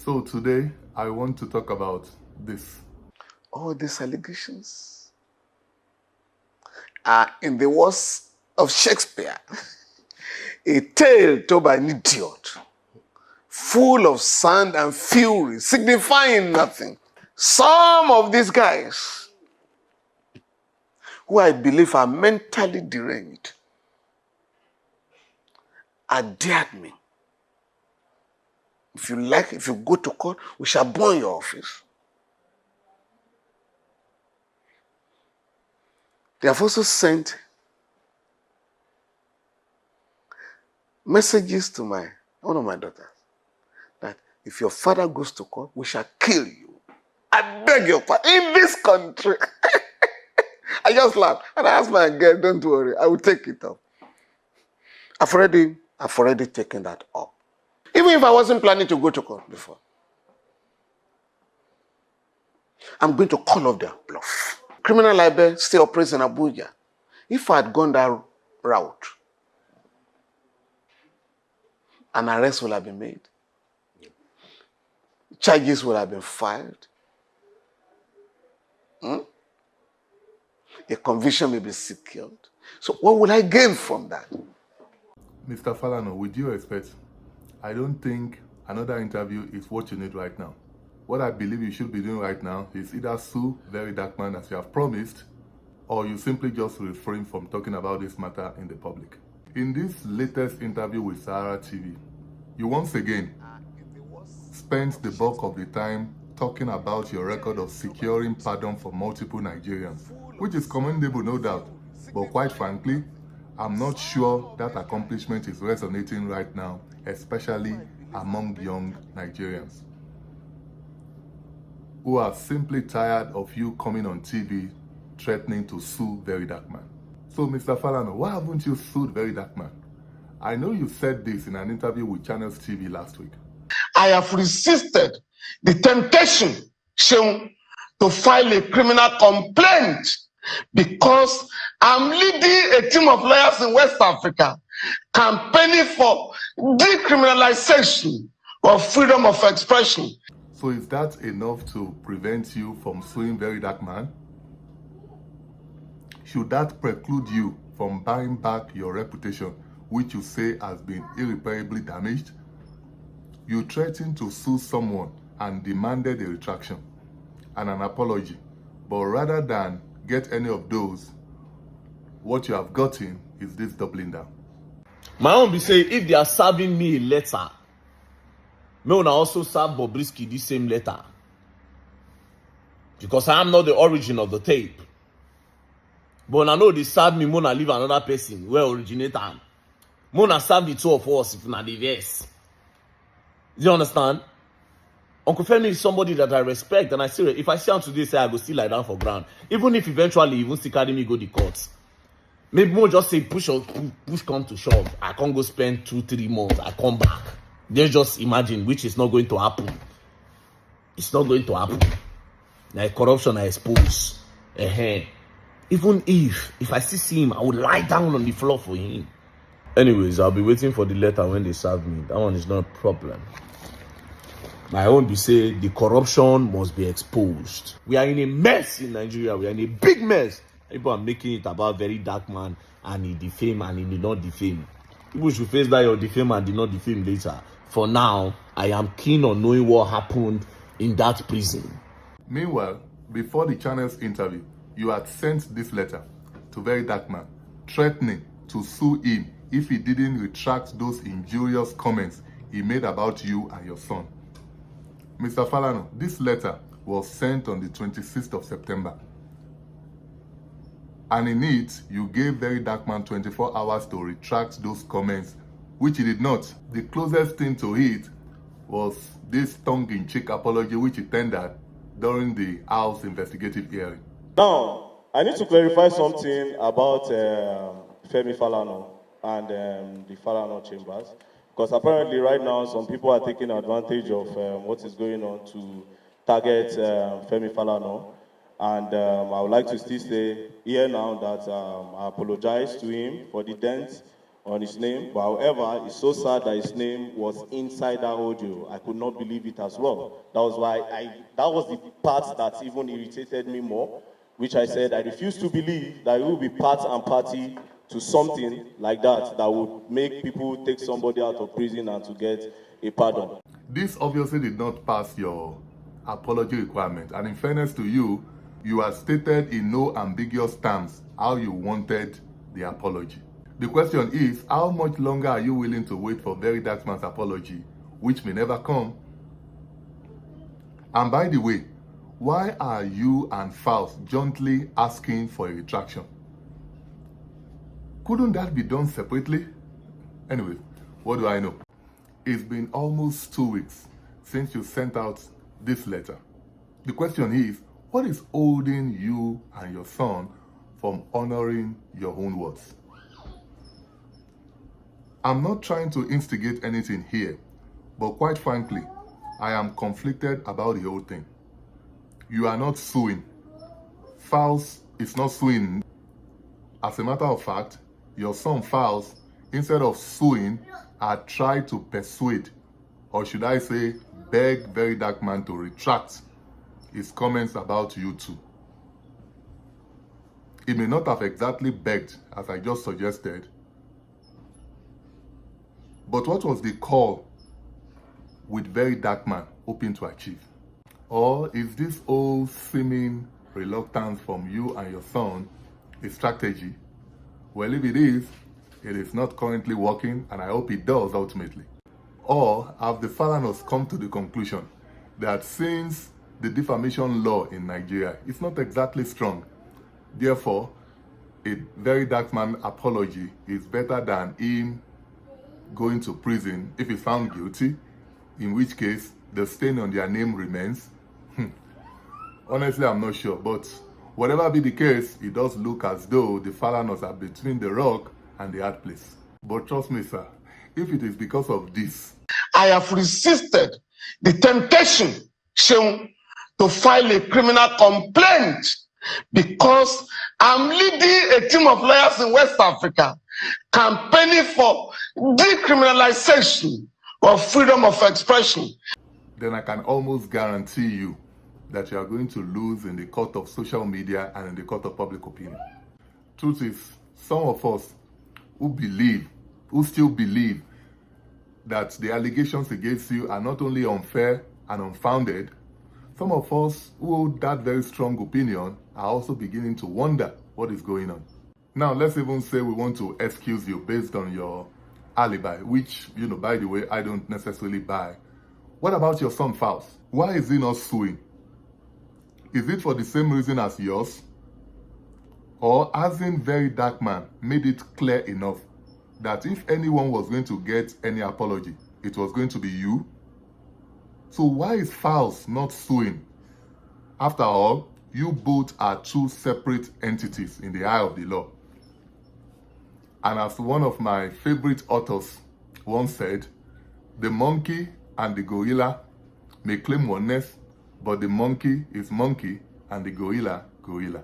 So today, I want to talk about this. All these allegations are, in the words of Shakespeare, a tale told by an idiot, full of sand and fury, signifying nothing. Some of these guys, who I believe are mentally deranged, are dared me. If you like, if you go to court, we shall burn your office. They have also sent messages to one of my daughters that if your father goes to court, we shall kill you. I beg your pardon. In this country. I just laughed. And I asked my girl, don't worry, I will take it up. I've already taken that up. Even if I wasn't planning to go to court before, I'm going to call off their bluff. Criminal libel still operates in Abuja. If I had gone that route, an arrest would have been made. Charges would have been filed. A conviction may be secured. So what will I gain from that? Mr. Falana, with due respect, I don't think another interview is what you need right now. What I believe you should be doing right now is either sue Verydarkman as you have promised, or you simply just refrain from talking about this matter in the public. In this latest interview with Sahara TV, you once again spent the bulk of the time talking about your record of securing pardon for multiple Nigerians, which is commendable, no doubt. But quite frankly, I'm not sure that accomplishment is resonating right now, especially among young Nigerians who are simply tired of you coming on TV threatening to sue Verydarkman. So, Mr. Falana, why haven't you sued Verydarkman? I know you said this in an interview with Channels TV last week. I have resisted the temptation shown to file a criminal complaint because I'm leading a team of lawyers in West Africa campaigning for decriminalization of freedom of expression. So is that enough to prevent you from suing Verydarkman? Should that preclude you from buying back your reputation, which you say has been irreparably damaged? You threatened to sue someone and demanded a retraction and an apology, but rather than get any of those, what you have gotten is this doubling down. My own be say, if they are serving me a letter, me una also serve Bobrisky the same letter. Because I am not the origin of the tape. But I know they serve me, Mona leave another person where originate am. Mona serve the two of us if na the verse. Do you understand? Uncle Femi is somebody that I respect, and I say if I see him today, say I go still lie down for ground. Even if eventually even still carry me go the courts. Maybe more just say push come to shove. I can't go spend 2-3 months. I come back. Then just imagine, which is not going to happen. It's not going to happen. Like corruption I expose. Even if I still see him, I would lie down on the floor for him. Anyways, I'll be waiting for the letter when they serve me. That one is not a problem. My own be say the corruption must be exposed. We are in a mess in Nigeria. We are in a big mess. People are making it about Verydarkman and he defame and he did not defame. People should face that your defame and did not defame later. For now, I am keen on knowing what happened in that prison. Meanwhile, before the channel's interview, you had sent this letter to Verydarkman, threatening to sue him if he didn't retract those injurious comments he made about you and your son. Mr. Falana, this letter was sent on the 26th of September. And in it, you gave Verydarkman 24 hours to retract those comments, which he did not. The closest thing to it was this tongue-in-cheek apology which he tendered during the House investigative hearing. Now, I need to clarify something about Femi Falana and the Falana chambers, because apparently right now some people are taking advantage of what is going on to target Femi Falana. And I would like to still say here now that I apologize to him for the dent on his name. But however, it's so sad that his name was inside that audio. I could not believe it as well. That was why that was the part that even irritated me more, which I said I refuse to believe that it will be part and party to something like that that would make people take somebody out of prison and to get a pardon. This obviously did not pass your apology requirement, and in fairness to you, you have stated in no ambiguous terms how you wanted the apology. The question is, how much longer are you willing to wait for Verydarkman's apology, which may never come? And by the way, why are you and Faust jointly asking for a retraction? Couldn't that be done separately? Anyway, what do I know? It's been almost 2 weeks since you sent out this letter. The question is, what is holding you and your son from honoring your own words? I'm not trying to instigate anything here, but quite frankly, I am conflicted about the whole thing. You are not suing. Faust is not suing. As a matter of fact, your son Faust, instead of suing, had tried to persuade, or should I say, beg Verydarkman to retract his comments about you two. He may not have exactly begged, as I just suggested, but what was the call with Verydarkman hoping to achieve? Or is this whole seeming reluctance from you and your son a strategy? Well, if it is not currently working, and I hope it does ultimately. Or have the Falanas come to the conclusion that since the defamation law in Nigeria is not exactly strong, therefore a Verydarkman apology is better than him going to prison if he's found guilty, in which case the stain on their name remains? Honestly, I'm not sure, but whatever be the case, it does look as though the Falanas are between the rock and the hard place. But trust me, sir, if it is because of this, I have resisted the temptation, Suing, to file a criminal complaint because I'm leading a team of lawyers in West Africa campaigning for decriminalization of freedom of expression. then I can almost guarantee you that you are going to lose in the court of social media and in the court of public opinion. Truth is, some of us who still believe that the allegations against you are not only unfair and unfounded, some of us who hold that very strong opinion are also beginning to wonder what is going on. Now, let's even say we want to excuse you based on your alibi, which, by the way, I don't necessarily buy. What about your son Faust? Why is he not suing? Is it for the same reason as yours? Or hasn't Verydarkman made it clear enough that if anyone was going to get any apology, it was going to be you? So why is Faust not suing? After all, you both are two separate entities in the eye of the law. And as one of my favorite authors once said, the monkey and the gorilla may claim oneness, but the monkey is monkey and the gorilla, gorilla.